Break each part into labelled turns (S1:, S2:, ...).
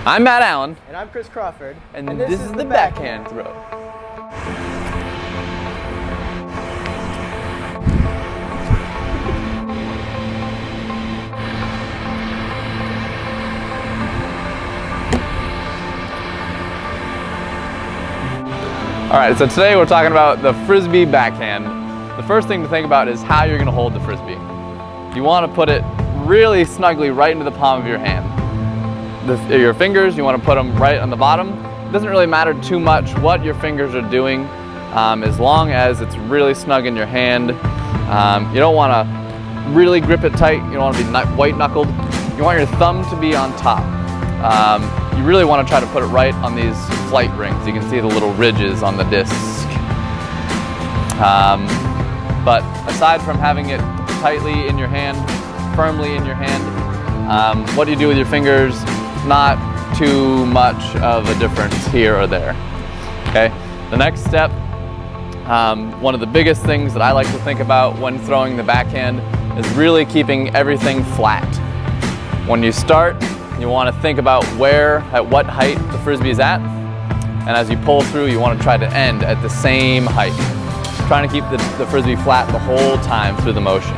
S1: I'm Matt Allen.
S2: And I'm Chris Crawford.
S1: And this is the backhand throw. Alright, so today we're talking about the Frisbee backhand. The first thing to think about is how you're going to hold the Frisbee. You want to put it really snugly right into the palm of your hand. Your fingers, you want to put them right on the bottom. It doesn't really matter too much what your fingers are doing, as long as it's really snug in your hand. You don't want to really grip it tight. You don't want to be white knuckled. You want your thumb to be on top. You really want to try to put it right on these flight rings. You can see the little ridges on the disc. But aside from having it tightly in your hand, firmly in your hand, what you do with your fingers, not too much of a difference here or there. Okay, the next step, one of the biggest things that I like to think about when throwing the backhand is really keeping everything flat. When you start, you want to think about at what height the Frisbee is at, and as you pull through, you want to try to end at the same height. Trying to keep the Frisbee flat the whole time through the motion.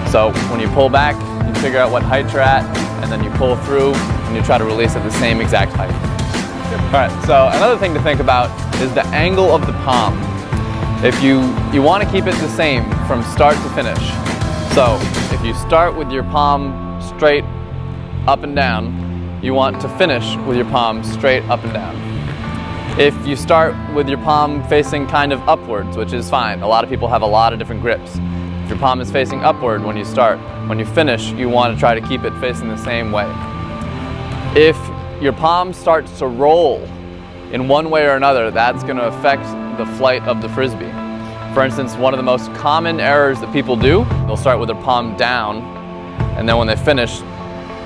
S1: So when you pull back, you figure out what height you're at, and then you pull through and you try to release at the same exact height. Alright, so another thing to think about is the angle of the palm. If you want to keep it the same from start to finish. So if you start with your palm straight up and down, you want to finish with your palm straight up and down. If you start with your palm facing kind of upwards, which is fine, a lot of people have a lot of different grips. If your palm is facing upward when you start, when you finish, you want to try to keep it facing the same way. If your palm starts to roll in one way or another, that's going to affect the flight of the Frisbee. For instance, one of the most common errors that people do, they'll start with their palm down, and then when they finish,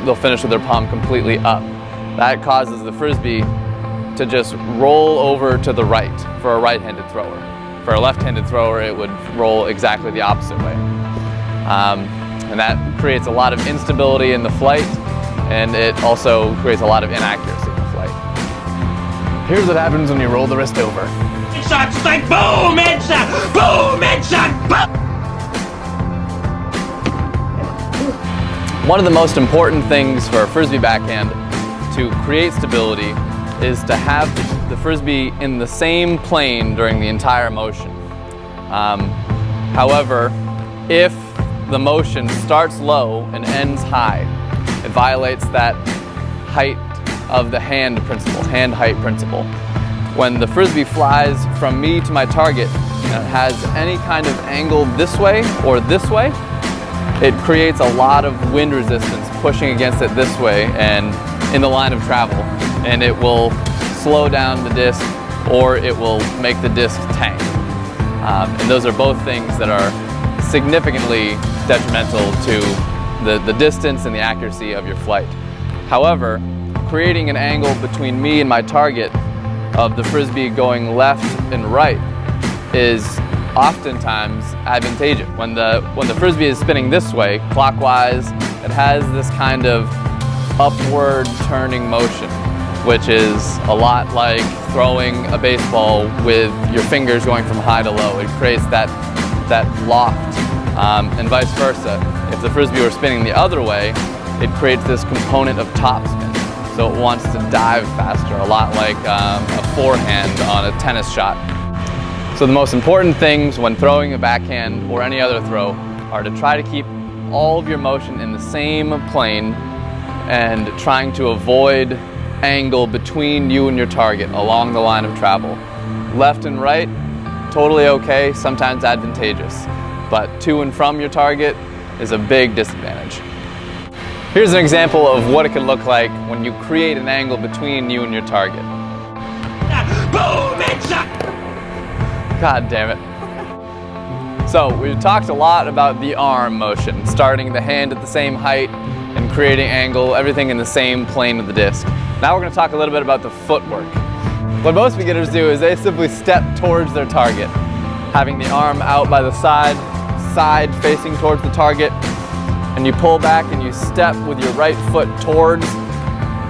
S1: they'll finish with their palm completely up. That causes the Frisbee to just roll over to the right for a right-handed thrower. For a left-handed thrower, it would roll exactly the opposite way. And that creates a lot of instability in the flight, and it also creates a lot of inaccuracy in the flight. Here's what happens when you roll the wrist over.
S3: It's like boom, headshot, boom, headshot, boom!
S1: One of the most important things for a Frisbee backhand to create stability is to have the Frisbee in the same plane during the entire motion. However, if the motion starts low and ends high, it violates that height of the hand principle, hand height principle. When the Frisbee flies from me to my target and it has any kind of angle this way or this way, it creates a lot of wind resistance pushing against it this way and in the line of travel, and it will slow down the disc or it will make the disc tank. And those are both things that are significantly detrimental to the distance and the accuracy of your flight. However, creating an angle between me and my target of the Frisbee going left and right is oftentimes advantageous. When the Frisbee is spinning this way, clockwise, it has this kind of upward turning motion, which is a lot like throwing a baseball with your fingers going from high to low. It creates that loft, and vice versa. If the Frisbee were spinning the other way, it creates this component of topspin. So it wants to dive faster, a lot like a forehand on a tennis shot. So the most important things when throwing a backhand or any other throw are to try to keep all of your motion in the same plane and trying to avoid angle between you and your target along the line of travel. Left and right, totally okay, sometimes advantageous, but to and from your target is a big disadvantage. Here's an example of what it could look like when you create an angle between you and your target.
S3: Boom, headshot!
S1: God damn it. So we've talked a lot about the arm motion, starting the hand at the same height and creating angle, everything in the same plane of the disc. Now we're going to talk a little bit about the footwork. What most beginners do is they simply step towards their target, having the arm out by the side facing towards the target, and you pull back and you step with your right foot towards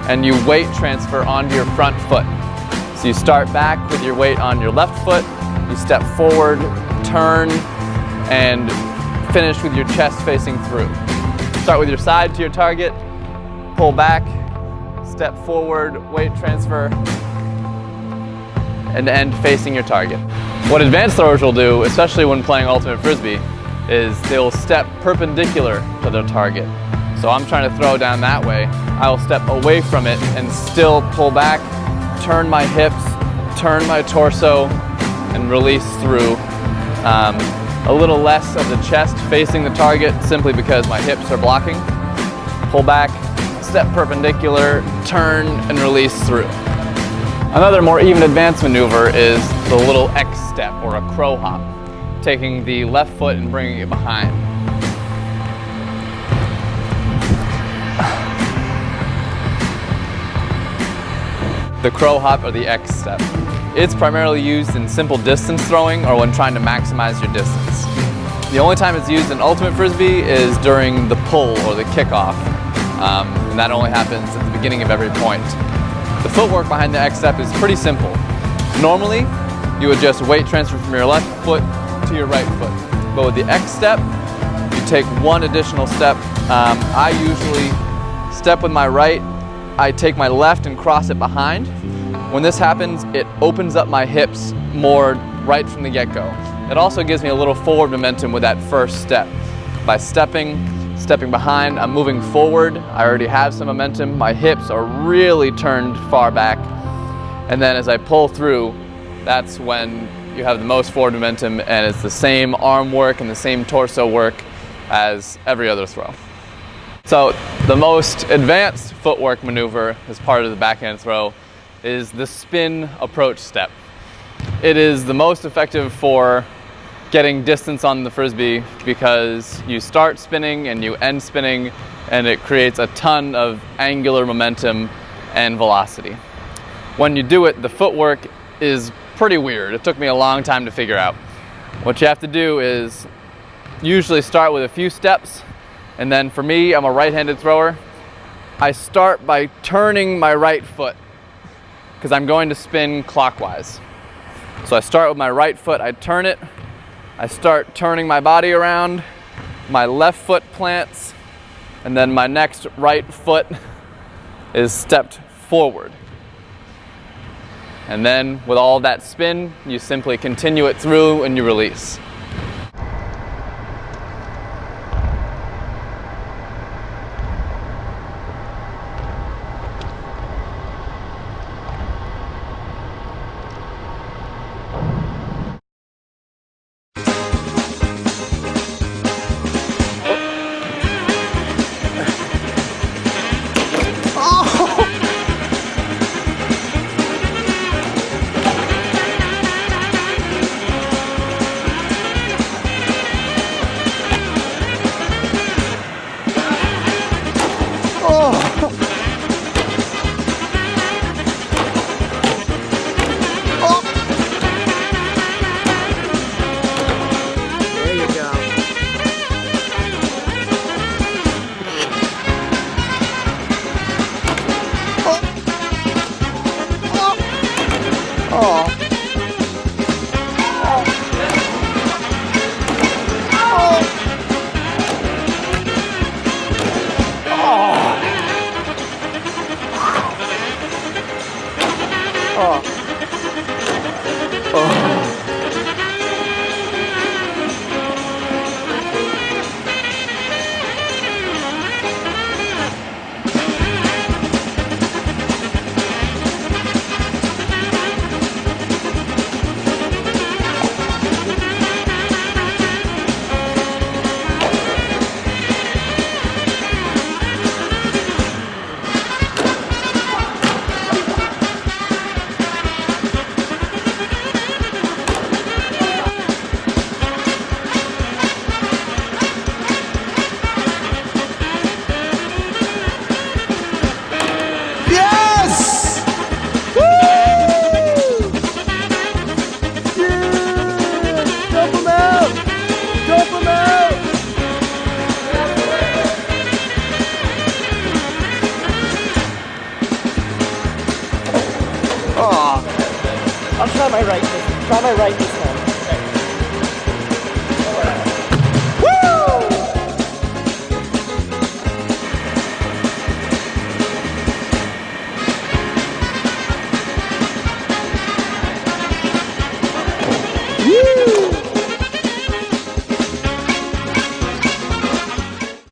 S1: and you weight transfer onto your front foot. So you start back with your weight on your left foot, you step forward, turn, and finish with your chest facing through. Start with your side to your target, pull back, step forward, weight transfer, and end facing your target. What advanced throwers will do, especially when playing ultimate frisbee, is they'll step perpendicular to their target. So I'm trying to throw down that way. I will step away from it and still pull back, turn my hips, turn my torso, and release through. A little less of the chest facing the target simply because my hips are blocking. Pull back, step perpendicular, turn, and release through. Another more even advanced maneuver is the little X step or a crow hop, taking the left foot and bringing it behind. The crow hop or the X step. It's primarily used in simple distance throwing or when trying to maximize your distance. The only time it's used in ultimate frisbee is during the pull or the kickoff, and that only happens at the beginning of every point. The footwork behind the X step is pretty simple. Normally, you would just weight transfer from your left foot to your right foot. But with the X step, you take one additional step. I usually step with my right, I take my left and cross it behind. When this happens, it opens up my hips more right from the get-go. It also gives me a little forward momentum with that first step. By stepping behind, I'm moving forward. I already have some momentum. My hips are really turned far back. And then as I pull through, that's when you have the most forward momentum, and it's the same arm work and the same torso work as every other throw. So the most advanced footwork maneuver as part of the backhand throw is the spin approach step. It is the most effective for getting distance on the frisbee because you start spinning and you end spinning, and it creates a ton of angular momentum and velocity. When you do it, the footwork is pretty weird. It took me a long time to figure out. What you have to do is usually start with a few steps, and then for me, I'm a right-handed thrower. I start by turning my right foot because I'm going to spin clockwise. So I start with my right foot, I turn it, I start turning my body around, my left foot plants, and then my next right foot is stepped forward. And then with all that spin, you simply continue it through and you release.
S2: Oh.
S4: I'll try my right. Try my right this